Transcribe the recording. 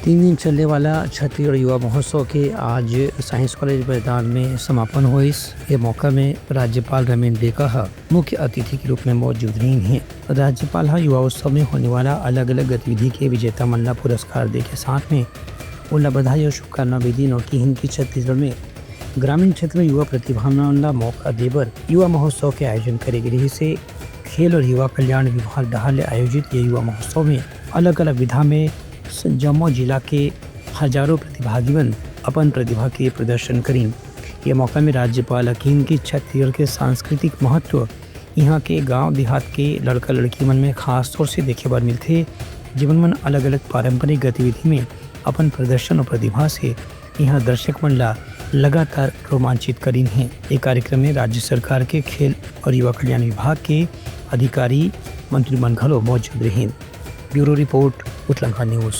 3 दिन चलने वाला छत्तीसगढ़ युवा महोत्सव के आज साइंस कॉलेज मैदान में समापन हुआ। इस मौका में राज्यपाल रमेश बैगा मुख्य अतिथि के रूप में मौजूद रही हैं। राज्यपाल युवा उत्सव में होने वाला अलग अलग गतिविधि के विजेता मन ला पुरस्कार दे के साथ में उनला बधाई और शुभकामना भी दी। नौकी हिंदी छत्तीसगढ़ में ग्रामीण क्षेत्र में युवा प्रतिभावान ला मौका देबर युवा महोत्सव के आयोजन करे गए से खेल और युवा कल्याण विभाग डहार आयोजित ये युवा महोत्सव में अलग अलग विधा में जम्मू जिला के हजारों प्रतिभागीवन अपन प्रतिभा के प्रदर्शन करीं। ये मौका में राज्यपाल हकीम की छत्तीसगढ़ के सांस्कृतिक महत्व यहाँ के गांव देहात के लड़का लड़की मन में खास तौर से देखे बार मिलते, जीवन मन अलग अलग पारंपरिक गतिविधि में अपन प्रदर्शन और प्रतिभा से यहाँ दर्शक मन ला लगातार रोमांचित करीन हैं। ये कार्यक्रम में राज्य सरकार के खेल और युवा कल्याण विभाग के अधिकारी मंत्रीमंडल मौजूद रहे। Bureau report Uttarakhand news.